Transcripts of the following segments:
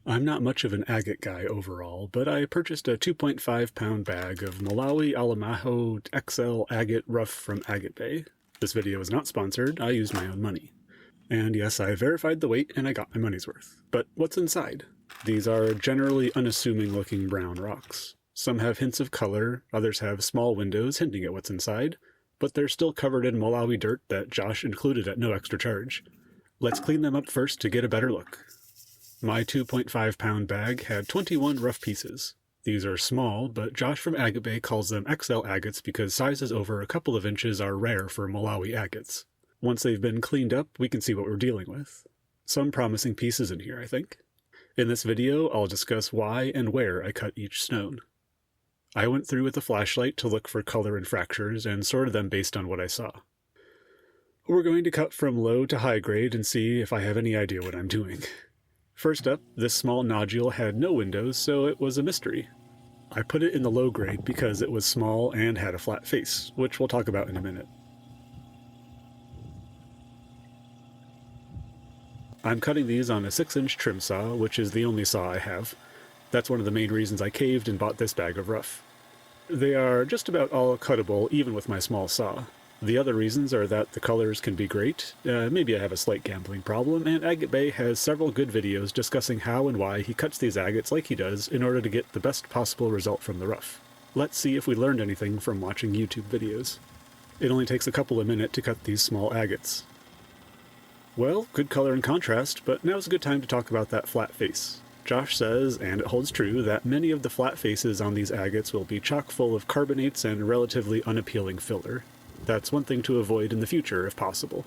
I'm not much of an agate guy overall, but I purchased a 2.5-pound bag of Malawi Alimajo XL agate rough from AgateBay. This video is not sponsored, I used my own money. And yes, I verified the weight and I got my money's worth. But what's inside? These are generally unassuming looking brown rocks. Some have hints of color, others have small windows hinting at what's inside, but they're still covered in Malawi dirt that Josh included at no extra charge. Let's clean them up first to get a better look. My 2.5-pound bag had 21 rough pieces. These are small, but Josh from AgateBay calls them XL agates because sizes over a couple of inches are rare for Malawi agates. Once they've been cleaned up, we can see what we're dealing with. Some promising pieces in here, I think. In this video, I'll discuss why and where I cut each stone. I went through with a flashlight to look for color and fractures and sorted them based on what I saw. We're going to cut from low to high grade and see if I have any idea what I'm doing. First up, this small nodule had no windows, so it was a mystery. I put it in the low grade because it was small and had a flat face, which we'll talk about in a minute. I'm cutting these on a 6-inch trim saw, which is the only saw I have. That's one of the main reasons I caved and bought this bag of rough. They are just about all cuttable even with my small saw. The other reasons are that the colors can be great, maybe I have a slight gambling problem, and AgateBay has several good videos discussing how and why he cuts these agates like he does in order to get the best possible result from the rough. Let's see if we learned anything from watching YouTube videos. It only takes a couple of minutes to cut these small agates. Well, good color and contrast, but now's a good time to talk about that flat face. Josh says, and it holds true, that many of the flat faces on these agates will be chock full of carbonates and relatively unappealing filler. That's one thing to avoid in the future, if possible.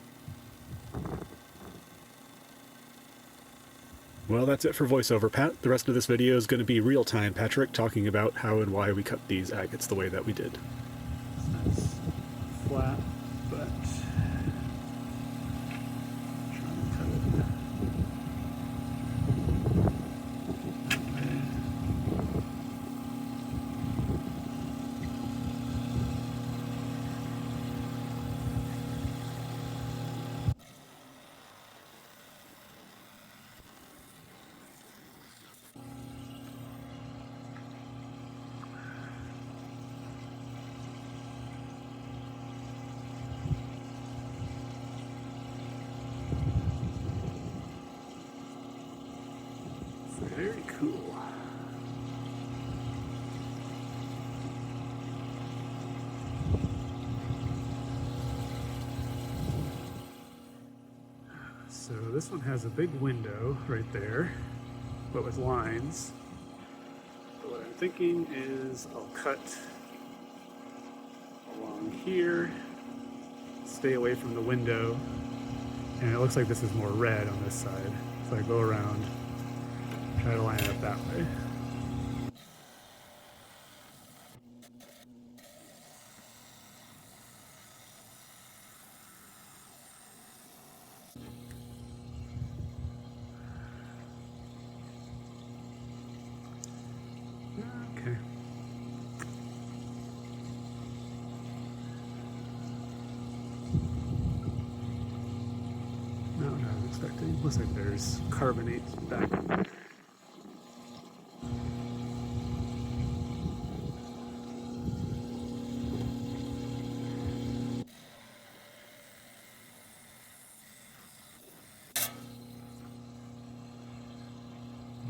Well, that's it for voiceover, Pat. The rest of this video is going to be real-time Patrick talking about how and why we cut these agates the way that we did. That's flat, but very cool. So this one has a big window right there, but with lines. But what I'm thinking is I'll cut along here, stay away from the window, and it looks like this is more red on this side. So I go around, try to line it up that way. Okay. Not what I was expecting. Looks like there's carbonate back in there.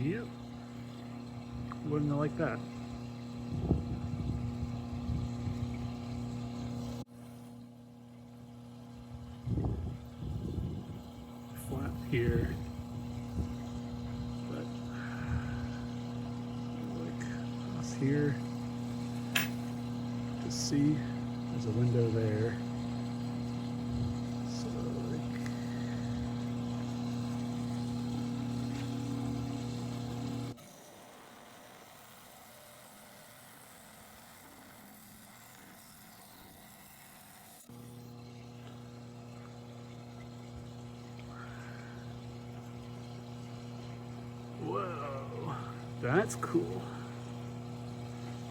Yep. Wouldn't have liked that. Flat here. But like across here. Just see there's a window there. So like whoa, that's cool.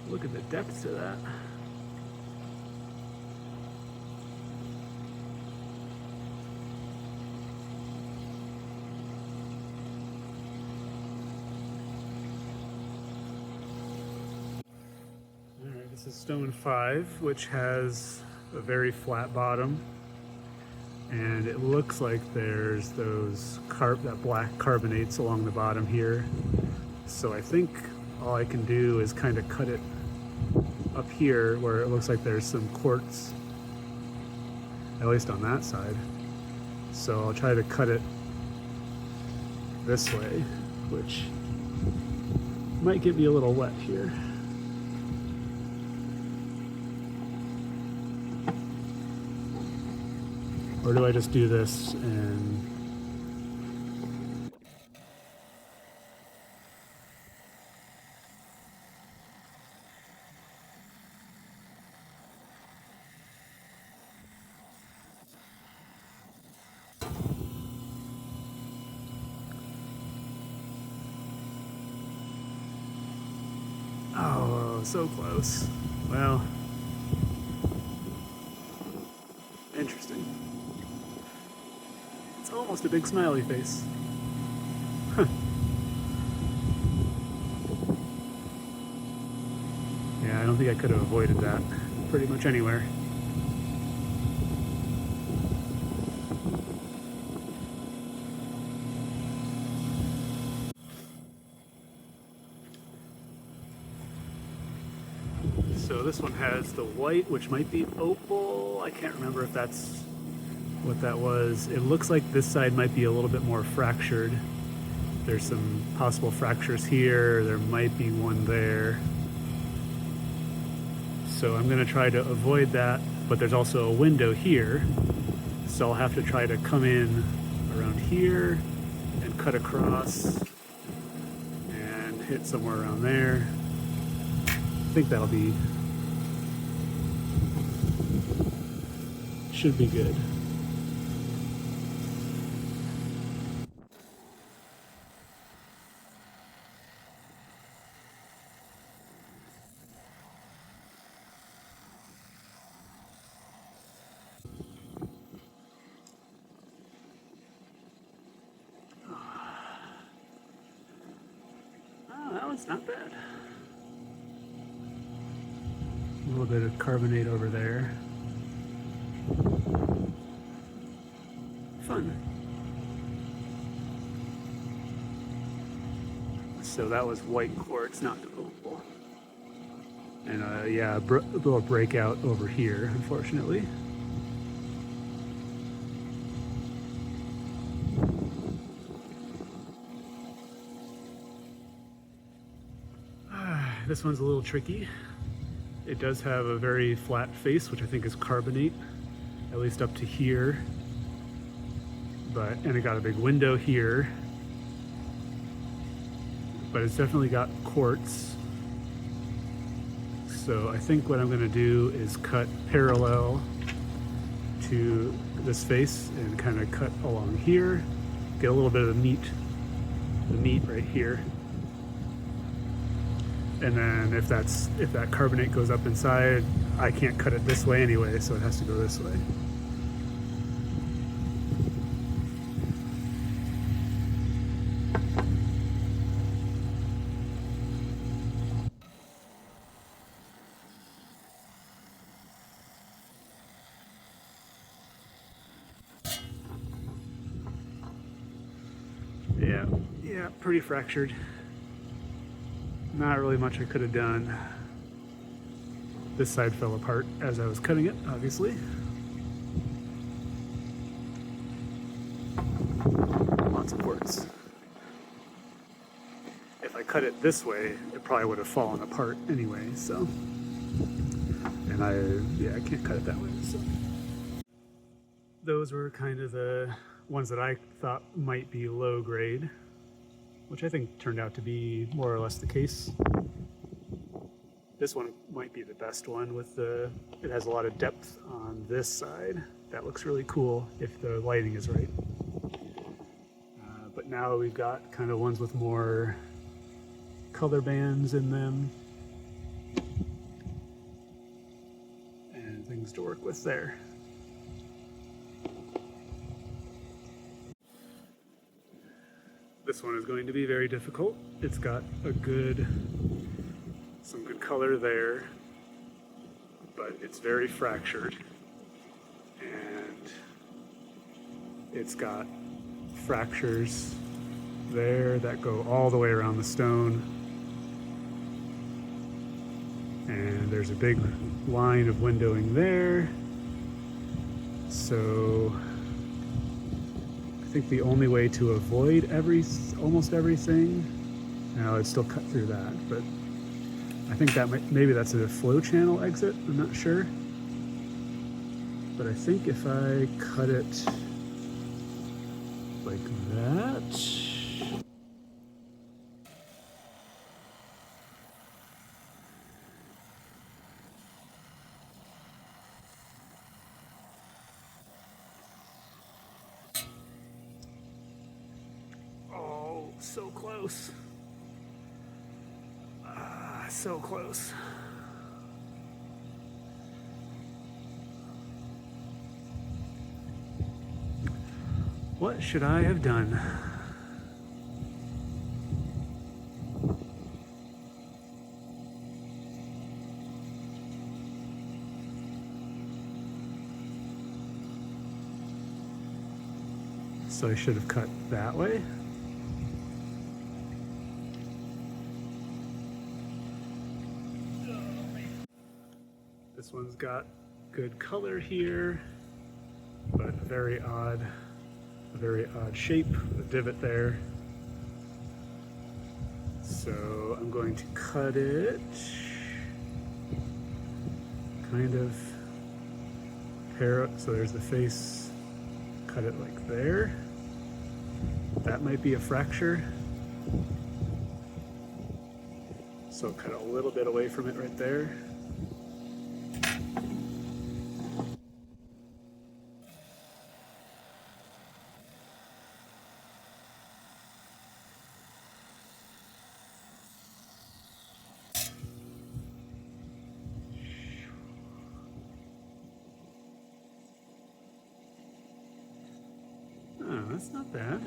Look at the depth to that. This is stone 5, which has a very flat bottom, and it looks like there's that black carbonates along the bottom here. So I think all I can do is kind of cut it up here where it looks like there's some quartz, at least on that side. So I'll try to cut it this way, which might get me a little wet here. Or do I just do this and... Oh, so close. Well, interesting. It's almost a big smiley face. Huh. Yeah, I don't think I could have avoided that pretty much anywhere. So this one has the white, which might be opal. I can't remember if that's what that was. It looks like this side might be a little bit more fractured. There's some possible fractures here. There might be one there. So I'm going to try to avoid that, but there's also a window here. So I'll have to try to come in around here and cut across and hit somewhere around there. I think that'll be, should be good. Oh, that one's not bad. A little bit of carbonate over there. Fun. So that was white quartz, not opal. And yeah, a little breakout over here, unfortunately. This one's a little tricky. It does have a very flat face, which I think is carbonate, at least up to here. And it got a big window here. But it's definitely got quartz. So I think what I'm going to do is cut parallel to this face and kind of cut along here, get a little bit of the meat right here. And then if that carbonate goes up inside, I can't cut it this way anyway, so it has to go this way. Yeah, pretty fractured. Not really much I could have done. This side fell apart as I was cutting it, obviously. Lots of quartz. If I cut it this way, it probably would have fallen apart anyway, so. And I can't cut it that way, so. Those were kind of the ones that I thought might be low grade, which I think turned out to be more or less the case. This one might be the best one it has a lot of depth on this side. That looks really cool if the lighting is right. But now we've got kind of ones with more color bands in them and things to work with there. This one is going to be very difficult. It's got some good color there, but it's very fractured, and it's got fractures there that go all the way around the stone, and there's a big line of windowing there. So I think the only way to avoid almost everything, now I'd still cut through that, but I think that maybe that's a flow channel exit, I'm not sure. But I think if I cut it like that, so close. So close. What should I have done? So I should have cut that way. This one's got good color here, but a very odd shape, a divot there. So I'm going to cut it kind of so there's the face, cut it like there. That might be a fracture. So cut a little bit away from it right there. Oh, that's not bad.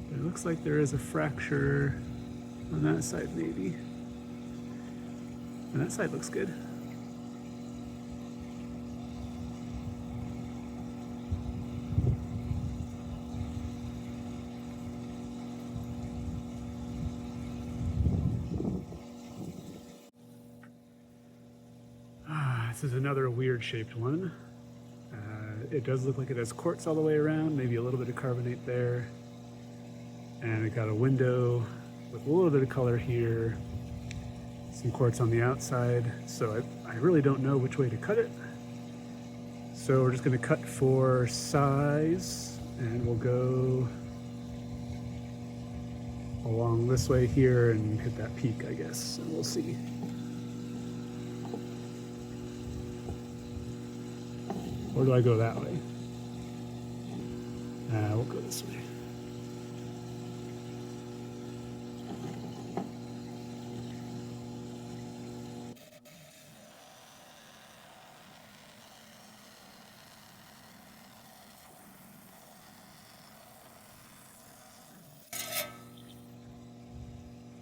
But it looks like there is a fracture on that side, maybe. And that side looks good. This is another weird shaped one. It does look like it has quartz all the way around, maybe a little bit of carbonate there. And it got a window with a little bit of color here, some quartz on the outside. So I really don't know which way to cut it. So we're just gonna cut for size, and we'll go along this way here and hit that peak, I guess, and we'll see. Or do I go that way? We'll go this way.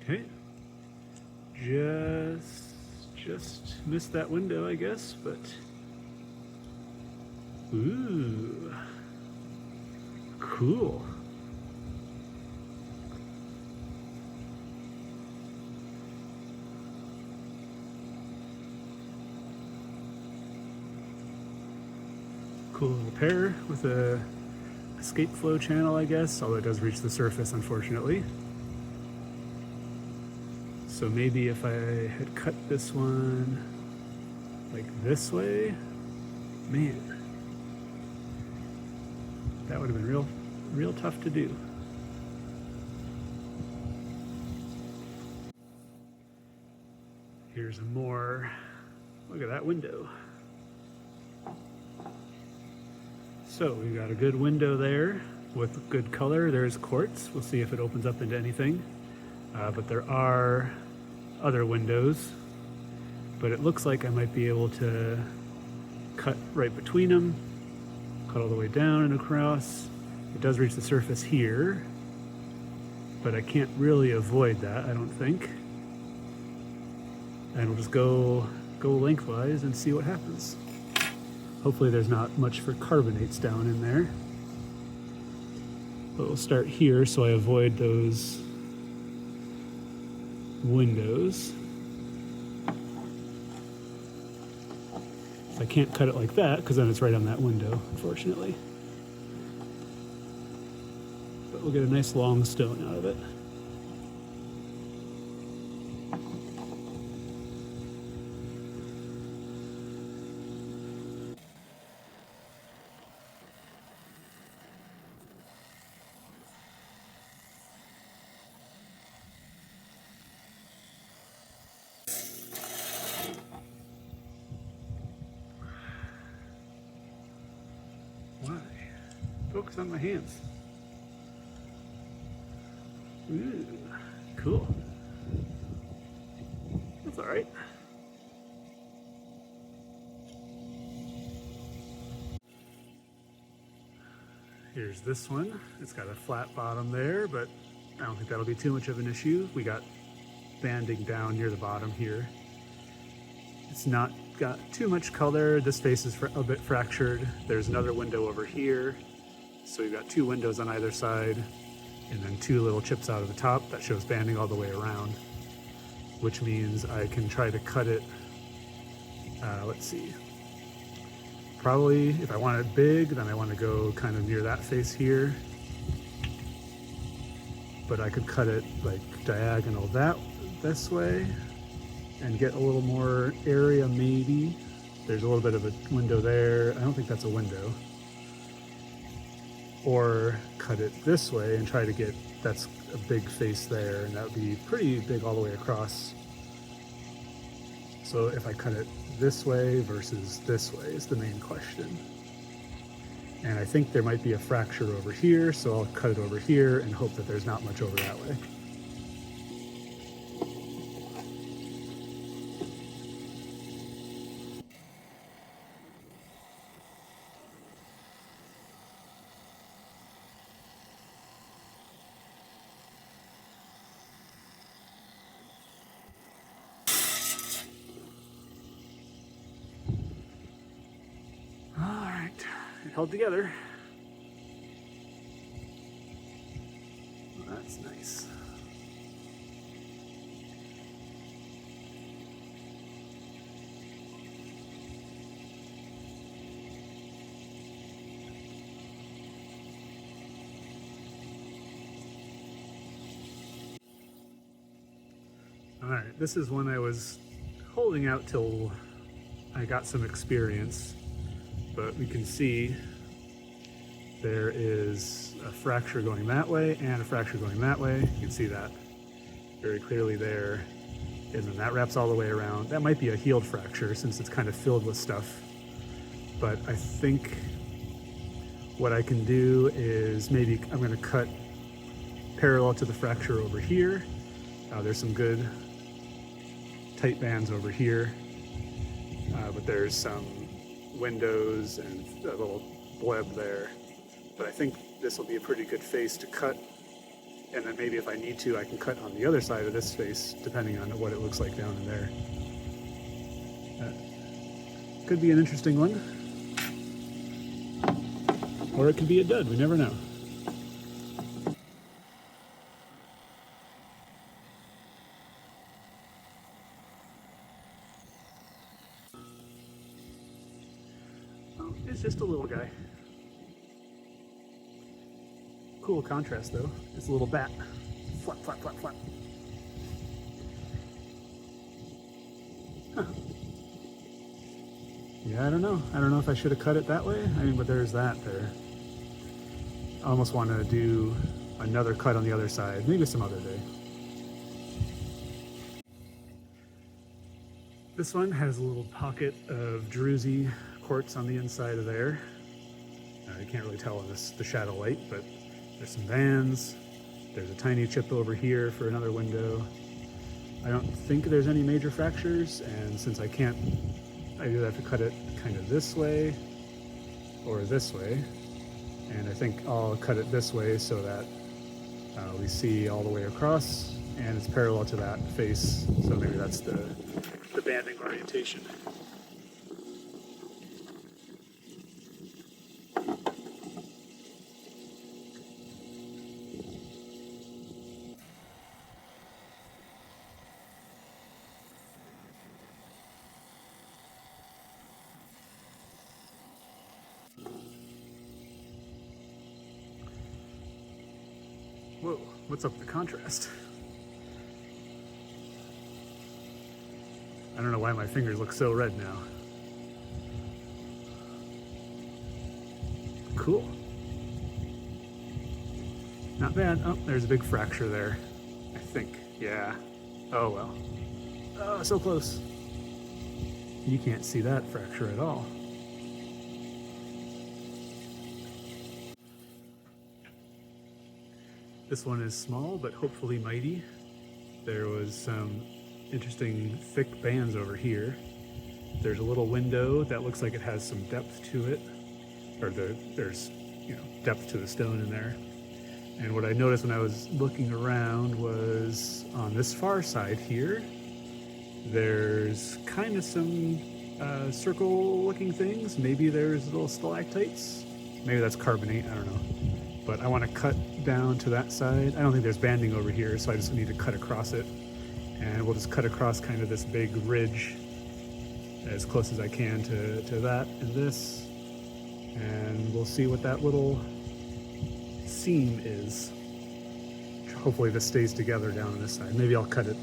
Okay. Just missed that window, I guess, but ooh, cool. Cool little pair with a escape flow channel, I guess, although it does reach the surface, unfortunately. So maybe if I had cut this one like this way, man, that would have been real tough to do. Here's more, look at that window. So we've got a good window there with good color. There's quartz. We'll see if it opens up into anything. But there are other windows, but it looks like I might be able to cut right between them, cut all the way down and across. It does reach the surface here, but I can't really avoid that, I don't think. And we'll just go go lengthwise and see what happens. Hopefully there's not much for carbonates down in there. But we'll start here so I avoid those windows. I can't cut it like that because then it's right on that window, unfortunately. But we'll get a nice long stone out of it. Why? Focus on my hands. Ooh, cool. That's all right. Here's this one. It's got a flat bottom there, but I don't think that'll be too much of an issue. We got banding down near the bottom here. It's not got too much color. This face is a bit fractured. There's another window over here. So we've got two windows on either side and then two little chips out of the top that shows banding all the way around, which means I can try to cut it. Let's see. Probably if I want it big, then I want to go kind of near that face here. But I could cut it like diagonal this way and get a little more area maybe. There's a little bit of a window there. I don't think that's a window. Or cut it this way and try to get, that's a big face there, and that would be pretty big all the way across. So if I cut it this way versus this way is the main question. And I think there might be a fracture over here, so I'll cut it over here and hope that there's not much over that way. Held together. Well, that's nice. All right, this is one I was holding out till I got some experience. But we can see there is a fracture going that way and a fracture going that way. You can see that very clearly there. And then that wraps all the way around. That might be a healed fracture since it's kind of filled with stuff. But I think what I can do is maybe I'm going to cut parallel to the fracture over here. There's some good tight bands over here. But there's some windows and a little bleb there, but I think this will be a pretty good face to cut, and then maybe if I need to I can cut on the other side of this face depending on what it looks like down in there. Could be an interesting one, or it could be a dud, we never know. It's just a little guy. Cool contrast though. It's a little bat. Flap, flap, flap, flap. Huh. Yeah, I don't know. I don't know if I should have cut it that way. I mean, but there's that there. I almost want to do another cut on the other side. Maybe some other day. This one has a little pocket of druzy quartz on the inside of there. You can't really tell in the shadow light, but there's some bands. There's a tiny chip over here for another window. I don't think there's any major fractures, and since I can't, I either have to cut it kind of this way or this way. And I think I'll cut it this way so that we see all the way across. and it's parallel to that face, so maybe that's the banding orientation. Whoa, what's up with the contrast? I don't know why my fingers look so red now. Cool. Not bad. Oh, there's a big fracture there. I think. Yeah. Oh well. Oh, so close. You can't see that fracture at all. This one is small, but hopefully mighty. There was some interesting thick bands over here. There's a little window that looks like it has some depth to it, or there's depth to the stone in there. And what I noticed when I was looking around was on this far side here, there's kind of some circle-looking things. Maybe there's little stalactites. Maybe that's carbonate, I don't know. But I want to cut down to that side. I don't think there's banding over here, so I just need to cut across it. And we'll just cut across kind of this big ridge as close as I can to that and this. And we'll see what that little seam is. Hopefully this stays together down on this side. Maybe I'll cut it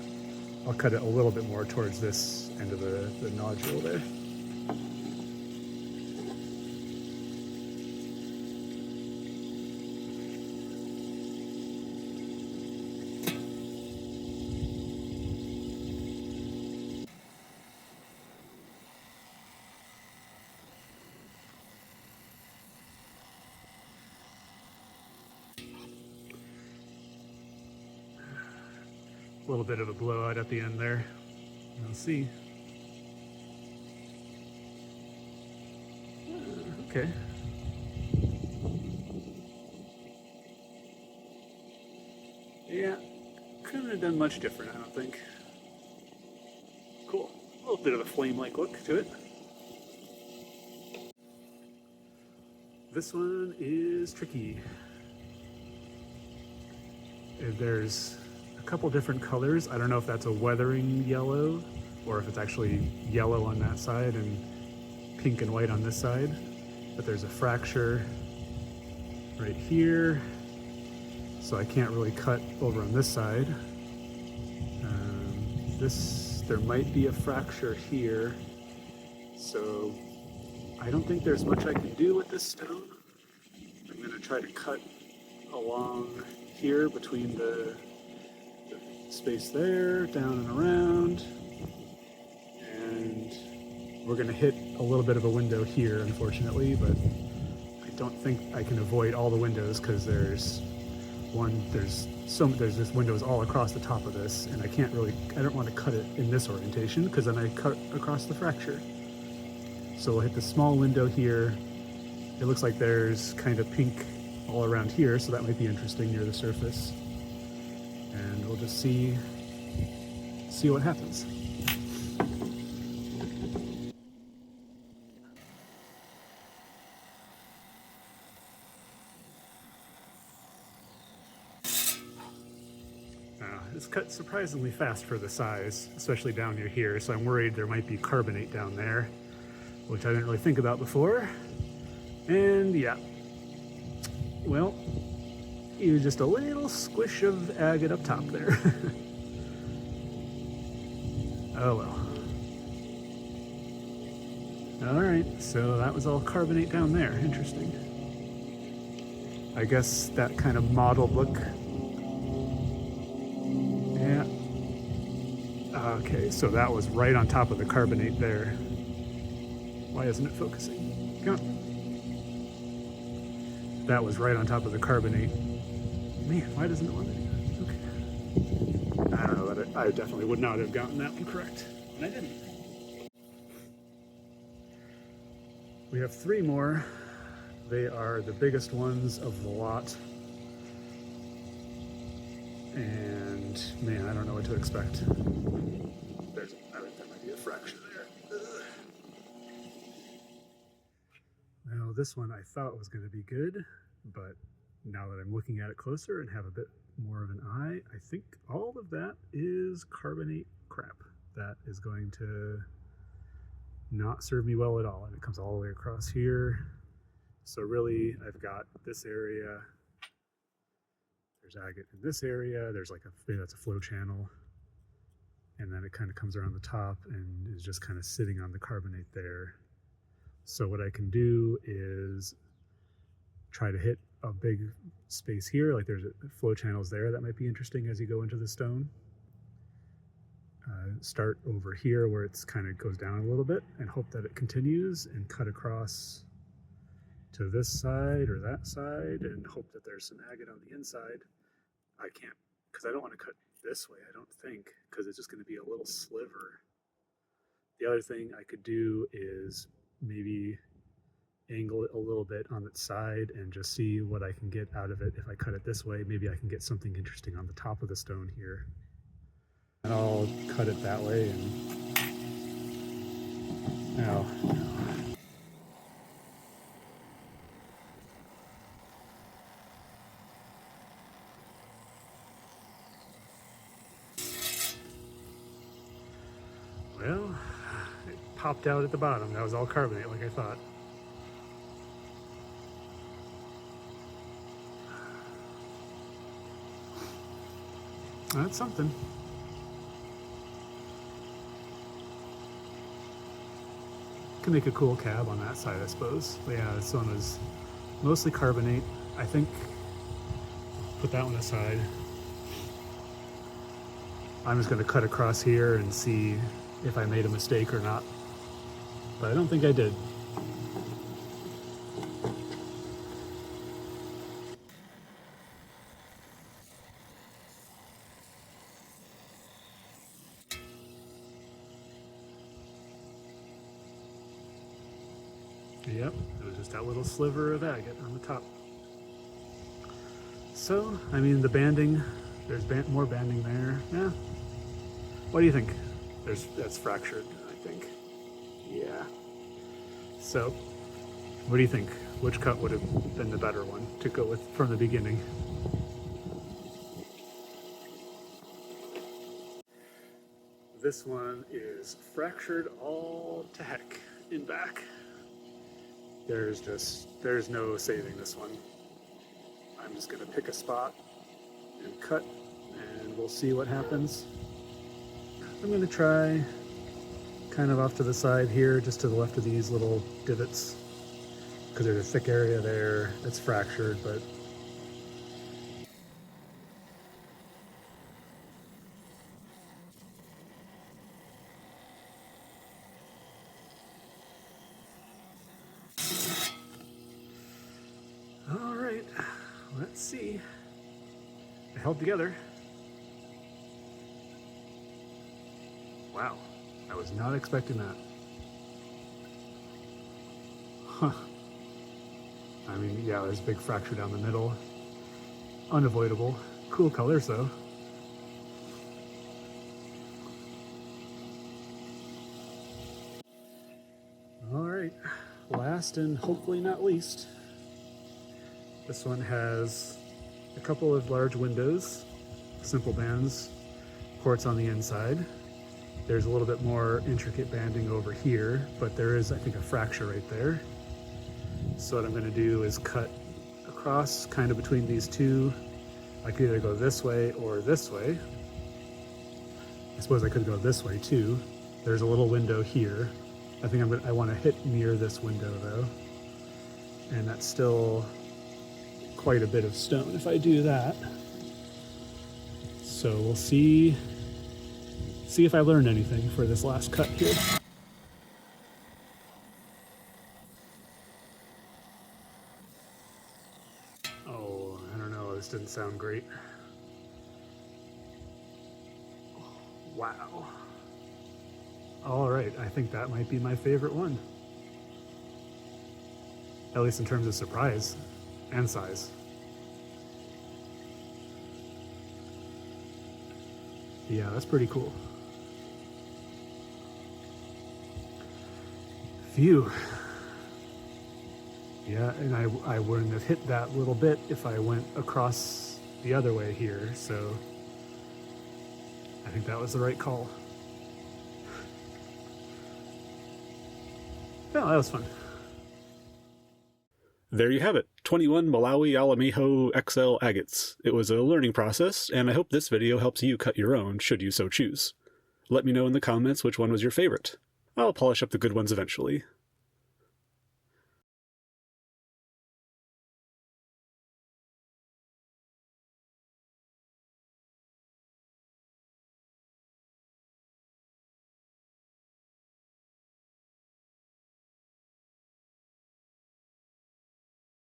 a little bit more towards this end of the nodule there. A little bit of a blowout at the end there. We'll see. Okay. Yeah, couldn't have done much different, I don't think. Cool. A little bit of a flame-like look to it. This one is tricky. There's a couple different colors. I don't know if that's a weathering yellow or if it's actually yellow on that side and pink and white on this side. But there's a fracture right here, so I can't really cut over on this side. There might be a fracture here, so I don't think there's much I can do with this stone. I'm going to try to cut along here between the space there, down and around, and we're going to hit a little bit of a window here, unfortunately, but I don't think I can avoid all the windows because there's just windows all across the top of this, and I don't want to cut it in this orientation because then I cut across the fracture. So we'll hit the small window here. It looks like there's kind of pink all around here, so that might be interesting near the surface. And we'll just see what happens. It's cut surprisingly fast for the size, especially down near here, so I'm worried there might be carbonate down there, which I didn't really think about before. And yeah, well, just a little squish of agate up top there. Oh well. Alright, so that was all carbonate down there. Interesting. I guess that kind of mottled look. Yeah. Okay, so that was right on top of the carbonate there. Why isn't it focusing? Come on. That was right on top of the carbonate. Man, why doesn't it want to do that? Okay. I don't know that I definitely would not have gotten that one correct. And I didn't. We have 3 more. They are the biggest ones of the lot. And and man, I don't know what to expect. I think there might be a fracture there. Ugh. Well, this one I thought was going to be good, but now that I'm looking at it closer and have a bit more of an eye, I think all of that is carbonate crap. That is going to not serve me well at all, and it comes all the way across here. So really, I've got this area. There's agate in this area. There's like maybe that's a flow channel, and then it kind of comes around the top and is just kind of sitting on the carbonate there. So what I can do is try to hit a big space here, like there's flow channels there that might be interesting as you go into the stone. Start over here where it's kind of goes down a little bit and hope that it continues, and cut across to this side or that side and hope that there's some agate on the inside. I can't, because I don't want to cut this way, I don't think, because it's just going to be a little sliver. The other thing I could do is maybe angle it a little bit on its side and just see what I can get out of it. If I cut it this way, maybe I can get something interesting on the top of the stone here. And I'll cut it that way and now. Well, it popped out at the bottom. That was all carbonate like I thought. That's something. Can make a cool cab on that side, I suppose. But yeah, this one was mostly carbonate. I think, put that one aside. I'm just going to cut across here and see if I made a mistake or not. But I don't think I did. Yep, it was just that little sliver of agate on the top. So, I mean, the banding, there's more banding there. Yeah. What do you think? That's fractured, I think. Yeah. So, what do you think? Which cut would have been the better one to go with from the beginning? This one is fractured all to heck in back. There's no saving this one. I'm just gonna pick a spot and cut, and we'll see what happens. I'm gonna try kind of off to the side here, just to the left of these little divots, because there's a thick area there that's fractured, but all right, let's see. It held together. Wow, I was not expecting that. Huh. I mean, yeah, there's a big fracture down the middle. Unavoidable. Cool colors though. All right, last and hopefully not least. This one has a couple of large windows, simple bands, quartz on the inside. There's a little bit more intricate banding over here, but there is, I think, a fracture right there. So what I'm going to do is cut across kind of between these two. I could either go this way or this way. I suppose I could go this way too. There's a little window here. I think I want to hit near this window though. And that's still quite a bit of stone if I do that. So we'll see if I learned anything for this last cut here. Oh, I don't know, this didn't sound great. Wow. All right, I think that might be my favorite one. At least in terms of surprise and size. Yeah, that's pretty cool. Phew. Yeah, and I wouldn't have hit that little bit if I went across the other way here, so I think that was the right call. Yeah, that was fun. There you have it, 21 Malawi Alimajo XL agates. It was a learning process, and I hope this video helps you cut your own, should you so choose. Let me know in the comments which one was your favorite. I'll polish up the good ones eventually.